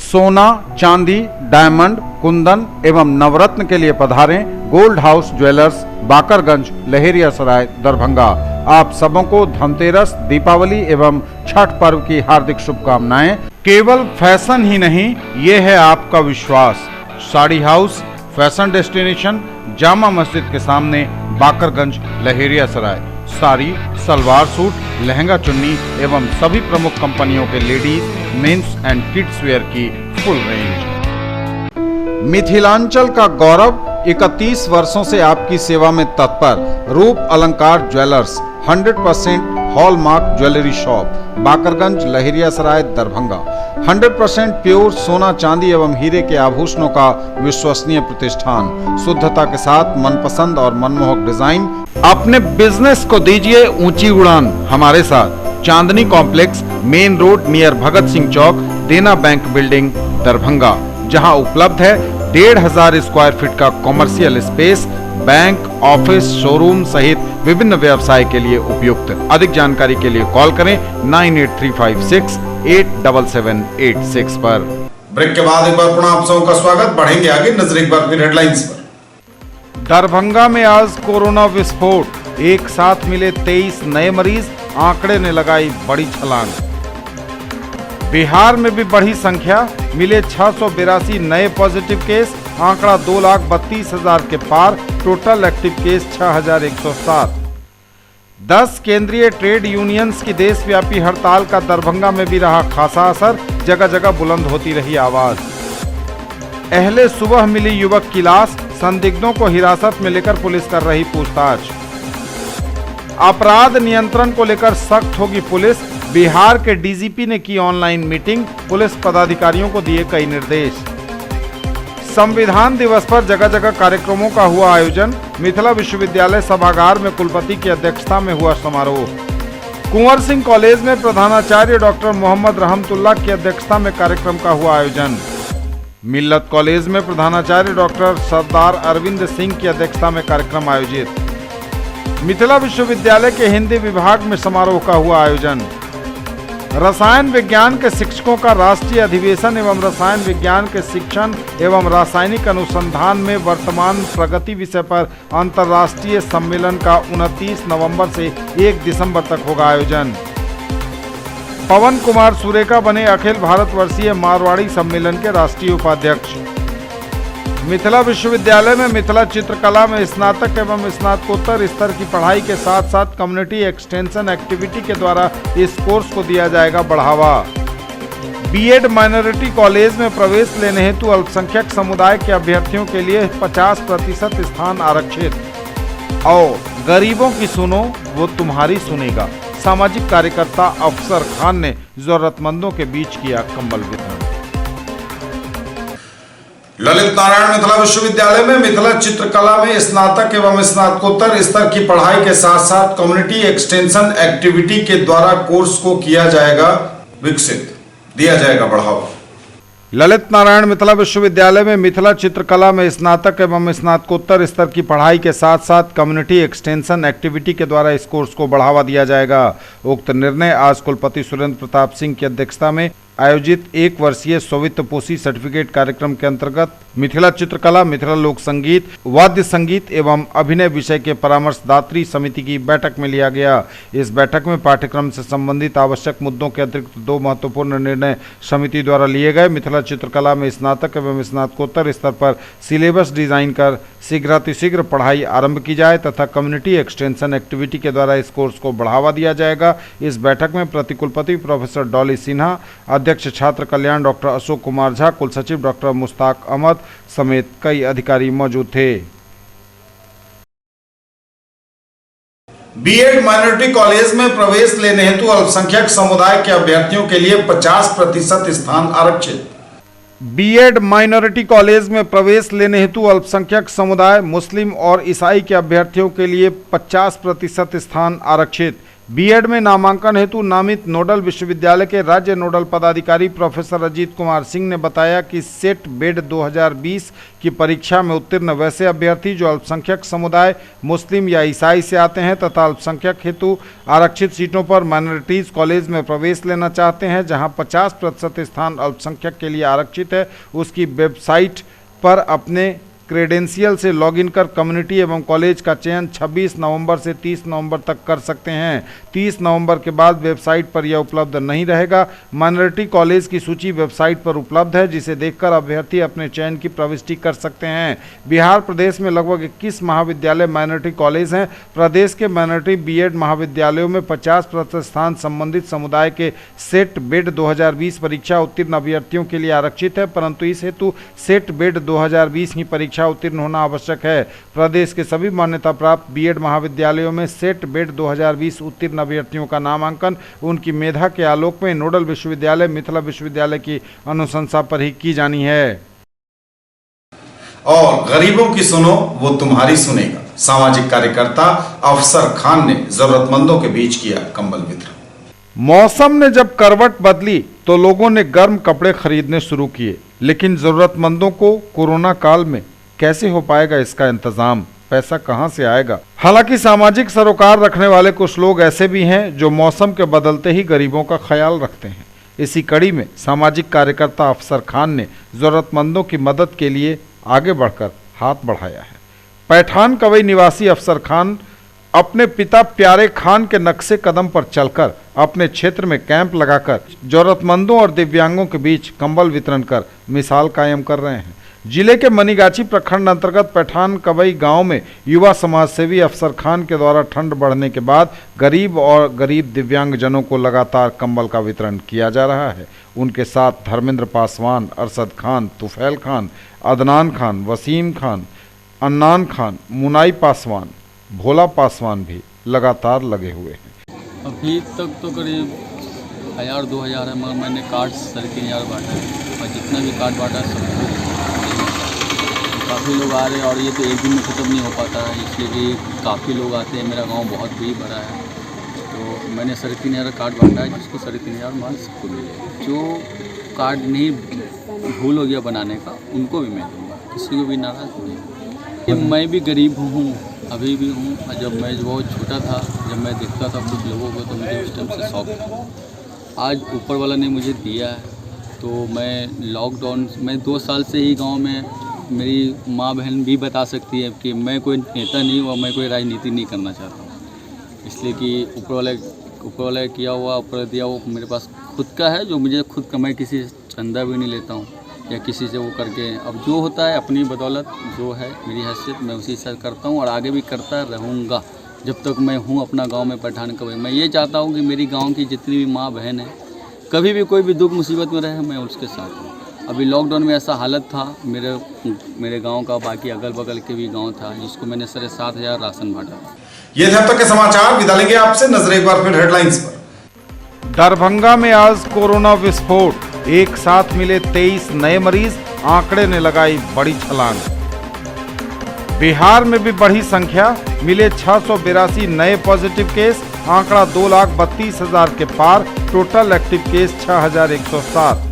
सोना, चांदी, diamond, Kundan एवं नवरत्न के लिए पधारें gold house jewellers, Bakarganj, leheriya Sarai, Darbhanga. आप सबों को धनतेरस, दीपावली एवं छठ पर्व की हार्दिक शुभकामनाएं। केवल फैशन ही नहीं, ये है आपका विश्वास। Sari house, fashion destination, Jama Masjid के सामने, बाकरगंज, लहेरिया सराय। साड़ी, सलवार सूट, लहंगा चुन्नी एवं सभी प्रमुख कंपनियों के ladies, mens and kids wear की फुल रेंज। मिथिलांचल का गौरव 31 वर्षों से आपकी सेवा में तत्पर Roop Alankar jewellers, 100% hallmark jewellery shop, Bakarganj, leheriya Sarai, Darbhanga. 100% pure सोना, चांदी एवं हीरे के आभूषणों का विश्वसनीय प्रतिष्ठान, शुद्धता के साथ मनपसंद और मनमोहक डिजाइन। अपने बिजनेस को दीजिए ऊंची उड़ान हमारे साथ। चांदनी complex, main road near Bhagat Singh चौक, देना बैंक बिल्डिंग, दरभंगा, जहां उपलब्ध है 1500 स्क्वायर फीट का commercial space, bank, office, showroom सहित विभिन्न व्यवसाय के लिए उपयुक्त। अधिक जानकारी के लिए कॉल करें 98356 87786 पर। ब्रेक के बाद एक बार पुनः आप सबका स्वागत। बढ़ेंगे आगे, नजर एक बार फिर हेडलाइंस पर। दरभंगा में आज कोरोना विस्फोट, एक साथ मिले 23 नए मरीज, आंकड़े ने लगाई बड़ी छलांग। बिहार में भी बढ़ी संख्या, मिले 682 नए पॉजिटिव केस, आंकड़ा 2,32,000 के पार, टोटल एक्टिव केस 6,107। 10 केंद्रीय ट्रेड यूनियंस की देशव्यापी हड़ताल का दरभंगा में भी रहा खासा असर, जगह जगह बुलंद होती रही आवाज। अहले सुबह मिली युवक की लाश, संदिग्धों को हिरासत में लेकर पुलिस कर रही पूछताछ। अपराध नियंत्रण को लेकर सख्त होगी पुलिस, बिहार के डीजीपी ने की ऑनलाइन मीटिंग, पुलिस पदाधिकारियों को दिए कई निर्देश। संविधान दिवस पर जगह जगह कार्यक्रमों का हुआ आयोजन, मिथिला विश्वविद्यालय सभागार में कुलपति की अध्यक्षता में हुआ समारोह। कुंवर सिंह कॉलेज में प्रधानाचार्य डॉक्टर मोहम्मद रहमतुल्लाह की अध्यक्षता में कार्यक्रम का हुआ आयोजन। मिल्लत कॉलेज में प्रधानाचार्य डॉक्टर सरदार अरविंद सिंह की अध्यक्षता में कार्यक्रम आयोजित। मिथिला विश्वविद्यालय के हिंदी विभाग में समारोह का हुआ आयोजन। रसायन विज्ञान के शिक्षकों का राष्ट्रीय अधिवेशन एवं रसायन विज्ञान के शिक्षण एवं रासायनिक अनुसंधान में वर्तमान प्रगति विषय पर अंतर्राष्ट्रीय सम्मेलन का 29 नवंबर से 1 दिसंबर तक होगा आयोजन। पवन कुमार सुरेका बने अखिल भारतवर्षीय मारवाड़ी सम्मेलन के राष्ट्रीय उपाध्यक्ष। मिथिला विश्वविद्यालय में मिथिला चित्रकला में स्नातक एवं स्नातकोत्तर स्तर की पढ़ाई के साथ साथ कम्युनिटी एक्सटेंशन एक्टिविटी के द्वारा इस कोर्स को दिया जाएगा बढ़ावा। बीएड माइनॉरिटी कॉलेज में प्रवेश लेने हेतु अल्पसंख्यक समुदाय के अभ्यर्थियों के लिए 50% स्थान आरक्षित। आओ गरीबों की सुनो, वो तुम्हारी सुनेगा। सामाजिक कार्यकर्ता अफसर खान ने जरूरतमंदों के बीच किया कंबल वितरण। ललित नारायण मिथिला विश्वविद्यालय में मिथिला चित्रकला में स्नातक एवं स्नातकोत्तर स्तर की पढ़ाई के साथ साथ कम्युनिटी एक्सटेंशन एक्टिविटी के द्वारा कोर्स को किया जाएगा विकसित, दिया जाएगा बढ़ावा। ललित नारायण मिथिला विश्वविद्यालय में मिथिला चित्रकला में स्नातक एवं स्नातकोत्तर स्तर की पढ़ाई के साथ साथ कम्युनिटी एक्सटेंशन एक्टिविटी के द्वारा इस कोर्स को बढ़ावा दिया जाएगा। उक्त निर्णय आज कुलपति सुरेंद्र प्रताप सिंह की अध्यक्षता में आयोजित 1 वर्षीय स्ववित्तपोषी सर्टिफिकेट कार्यक्रम के अंतर्गत मिथिला चित्रकला, मिथिला लोक संगीत, वाद्य संगीत एवं अभिनय विषय के परामर्शदात्री समिति की बैठक में लिया गया। इस बैठक में पाठ्यक्रम से संबंधित आवश्यक मुद्दों के अतिरिक्त 2 महत्वपूर्ण निर्णय समिति द्वारा लिए गए। मिथिला चित्रकला में स्नातक एवं स्नातकोत्तर स्तर पर सिलेबस डिजाइन कर शीघ्रातिशीघ्र पढ़ाई आरंभ की जाए तथा कम्युनिटी एक्सटेंशन एक्टिविटी के द्वारा इस कोर्स को बढ़ावा दिया जाएगा। इस बैठक में प्रतिकुलपति प्रोफेसर डॉली सिन्हा, अध्यक्ष छात्र कल्याण डॉक्टर अशोक कुमार झा, कुलसचिव डॉक्टर मुश्ताक अहमद समेत कई अधिकारी मौजूद थे। बीएड माइनॉरिटी कॉलेज में प्रवेश लेने हेतु अल्पसंख्यक समुदाय के अभ्यर्थियों के लिए 50% स्थान आरक्षित। बीएड माइनॉरिटी कॉलेज में प्रवेश लेने हेतु अल्पसंख्यक समुदाय, मुस्लिम और ईसाई के अभ्यर्थियों के लिए 50% स्थान आरक्षित। बीएड में नामांकन हेतु नामित नोडल विश्वविद्यालय के राज्य नोडल पदाधिकारी प्रोफेसर अजीत कुमार सिंह ने बताया कि सेट बेड 2020 की परीक्षा में उत्तीर्ण वैसे अभ्यर्थी जो अल्पसंख्यक समुदाय, मुस्लिम या ईसाई से आते हैं तथा अल्पसंख्यक हेतु आरक्षित सीटों पर माइनॉरिटीज कॉलेज में प्रवेश लेना चाहते हैं, जहां 50% स्थान अल्पसंख्यक के लिए आरक्षित है, उसकी वेबसाइट पर अपने क्रेडेंशियल से लॉगिन कर कम्युनिटी एवं कॉलेज का चयन 26 नवंबर से 30 नवंबर तक कर सकते हैं। 30 नवंबर के बाद वेबसाइट पर यह उपलब्ध नहीं रहेगा। माइनॉरिटी कॉलेज की सूची वेबसाइट पर उपलब्ध है, जिसे देखकर अभ्यर्थी अपने चयन की प्रविष्टि कर सकते हैं। बिहार प्रदेश में लगभग 21 महाविद्यालय माइनॉरिटी कॉलेज हैं। प्रदेश के माइनॉरिटी बीएड महाविद्यालयों में 50% स्थान संबंधित समुदाय के सेट बेड 2020 परीक्षा उत्तीर्ण अभ्यर्थियों के लिए आरक्षित है, परंतु इस हेतु सेट बेड 2020 की परीक्षा उत्तीर्ण होना आवश्यक है। प्रदेश के सभी मान्यता प्राप्त बीएड महाविद्यालयों में सेट बेड 2020 उत्तीर्ण अभ्यर्थियों का नामांकन उनकी मेधा के आलोक में नोडल विश्वविद्यालय मिथिला विश्वविद्यालय की अनुशंसा पर ही की जानी है। और गरीबों की सुनो, वो तुम्हारी सुनेगा। सामाजिक कार्यकर्ता अफसर खान ने जरूरतमंदों के बीच किया कंबल वितरण। मौसम ने जब करवट बदली तो लोगों ने गर्म कपड़े खरीदने शुरू किए, लेकिन जरूरतमंदों को कोरोना काल में कैसे हो पाएगा इसका इंतजाम, पैसा कहां से आएगा। हालांकि सामाजिक सरोकार रखने वाले कुछ लोग ऐसे भी हैं जो मौसम के बदलते ही गरीबों का ख्याल रखते हैं। इसी कड़ी में सामाजिक कार्यकर्ता अफसर खान ने जरूरतमंदों की मदद के लिए आगे बढ़कर हाथ बढ़ाया है। पैठान कवई निवासी अफसर खान अपने पिता प्यारे खान के नक्शे कदम पर चलकर अपने क्षेत्र में कैंप लगाकर जरूरतमंदों और दिव्यांगों के बीच कंबल वितरण कर मिसाल कायम कर रहे हैं। जिले के मनीगाछी प्रखंड अंतर्गत पैठान कबई गांव में युवा समाज सेवी अफसर खान के द्वारा ठंड बढ़ने के बाद गरीब और गरीब दिव्यांगजनों को लगातार कंबल का वितरण किया जा रहा है। उनके साथ धर्मेंद्र पासवान, अरशद खान, तुफैल खान, अदनान खान, वसीम खान, अन्नान खान, मुनाई पासवान, भोला पासवान भी लगातार लगे हुए हैं। अभी तक तो करीब 1000-2000 है, मगर मैंने कार्ड 3,500 बांटा है और जितना भी कार्ड बांटा है सबको काफ़ी लोग आ रहे हैं और ये तो एक दिन में ख़त्म नहीं हो पाता है, इसलिए कि काफ़ी लोग आते हैं। मेरा गांव बहुत भी बड़ा है, तो मैंने 3,500 कार्ड बांटा है, जिसको 3,500 माल सबको मिले। जो कार्ड नहीं भूल हो गया बनाने का उनको भी मैं दूँगा, किसी को भी नाराज़ नहीं। मैं भी गरीब हूँ, अभी भी हूँ। जब मैं बहुत छोटा था, जब मैं देखता था कुछ लोगों को, तो मुझे उस टाइम से शौक था। आज ऊपर वाला ने मुझे दिया है, तो मैं लॉकडाउन में 2 साल से ही गांव में, मेरी माँ बहन भी बता सकती है कि मैं कोई नेता नहीं हुआ, मैं कोई राजनीति नहीं करना चाहता हूँ, इसलिए कि ऊपर वाले किया हुआ, ऊपर दिया वो मेरे पास खुद का है, जो मुझे खुद का, मैं किसी से चंदा भी नहीं लेता हूँ या किसी से वो करके। अब जो होता है अपनी बदौलत, जो है मेरी हैसियत, मैं उसी से करता हूँ और आगे भी करता रहूँगा जब तक मैं हूँ अपना गांव में पैठान कबई। मैं ये चाहता हूँ कि मेरी गांव की जितनी भी माँ बहन है, कभी भी कोई भी दुख मुसीबत में रहे, मैं उसके साथ हूँ। अभी लॉकडाउन में ऐसा हालत था मेरे गांव का, बाकी अगल बगल के भी गांव था, जिसको मैंने 7,500 राशन बांटा। ये थे अब तक के समाचार। विदा लेंगे आपसे, नजर एक बार फिर हेडलाइंस पर। दरभंगा में आज कोरोना विस्फोट, एक साथ मिले 23 नए मरीज, आंकड़े ने लगाई बड़ी छलांग। बिहार में भी बढ़ी संख्या, मिले 682 नए पॉजिटिव केस, आंकड़ा 2,32,000 के पार, टोटल एक्टिव केस 6,107।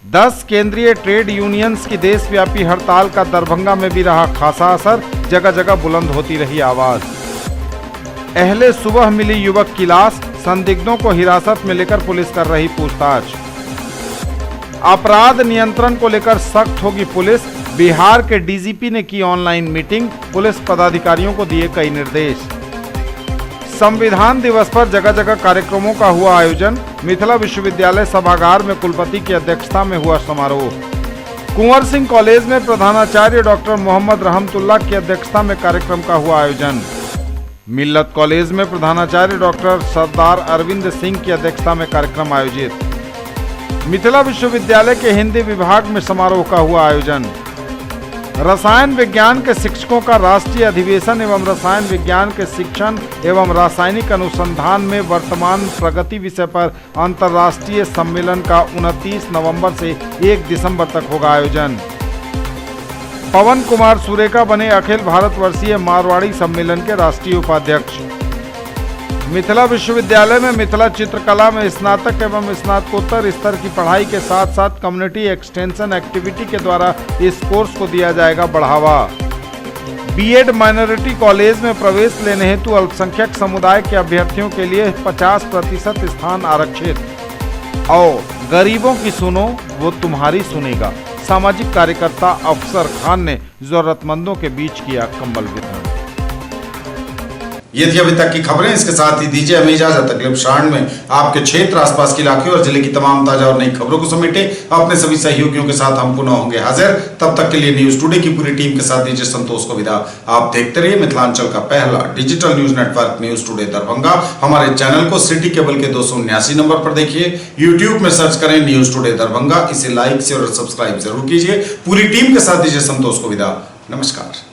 10 केंद्रीय ट्रेड यूनियंस की देशव्यापी हड़ताल का दरभंगा में भी रहा खासा असर, जगह जगह बुलंद होती रही आवाज। अहले सुबह मिली युवक की लाश, संदिग्धों को हिरासत में लेकर पुलिस कर रही पूछताछ। अपराध नियंत्रण को लेकर सख्त होगी पुलिस, बिहार के डीजीपी ने की ऑनलाइन मीटिंग, पुलिस पदाधिकारियों को दिए कई निर्देश। संविधान दिवस पर जगह जगह कार्यक्रमों का हुआ आयोजन, मिथिला विश्वविद्यालय सभागार में कुलपति की अध्यक्षता में हुआ समारोह। कुंवर सिंह कॉलेज में प्रधानाचार्य डॉक्टर मोहम्मद रहमतुल्लाह की अध्यक्षता में कार्यक्रम का हुआ आयोजन। मिल्लत कॉलेज में प्रधानाचार्य डॉक्टर सरदार अरविंद सिंह की अध्यक्षता में कार्यक्रम आयोजित। मिथिला विश्वविद्यालय के हिंदी विभाग में समारोह का हुआ आयोजन। रसायन विज्ञान के शिक्षकों का राष्ट्रीय अधिवेशन एवं रसायन विज्ञान के शिक्षण एवं रासायनिक अनुसंधान में वर्तमान प्रगति विषय पर अंतर्राष्ट्रीय सम्मेलन का 29 नवंबर से 1 दिसंबर तक होगा आयोजन। पवन कुमार सुरेका बने अखिल भारतवर्षीय मारवाड़ी सम्मेलन के राष्ट्रीय उपाध्यक्ष। मिथिला विश्वविद्यालय में मिथिला चित्रकला में स्नातक एवं स्नातकोत्तर स्तर की पढ़ाई के साथ साथ कम्युनिटी एक्सटेंशन एक्टिविटी के द्वारा इस कोर्स को दिया जाएगा बढ़ावा। बीएड माइनॉरिटी कॉलेज में प्रवेश लेने हेतु अल्पसंख्यक समुदाय के अभ्यर्थियों के लिए 50% स्थान आरक्षित। और गरीबों की सुनो वो तुम्हारी सुनेगा, सामाजिक कार्यकर्ता अफसर खान ने जरूरतमंदों के बीच किया कंबल वितरण। ये थी अभी तक की खबरें, इसके साथ ही दीजिए हमें इजाजत। अगले क्षण में आपके क्षेत्र, आसपास के इलाके और जिले की तमाम ताजा और नई खबरों को समेटे अपने सभी सहयोगियों के साथ हम पुनः होंगे हाजिर। तब तक के लिए न्यूज टुडे की पूरी टीम के साथ दीजिए संतोष को विदा। आप देखते रहिए मिथिलांचल का पहला digital news network news today Darbhanga. हमारे चैनल को सिटी केबल के 279 नंबर पर देखिए, यूट्यूब में सर्च करें न्यूज टुडे दरभंगा, इसे लाइक से और सब्सक्राइब जरूर कीजिए। पूरी टीम के साथ दीजिए संतोष को विदा। नमस्कार।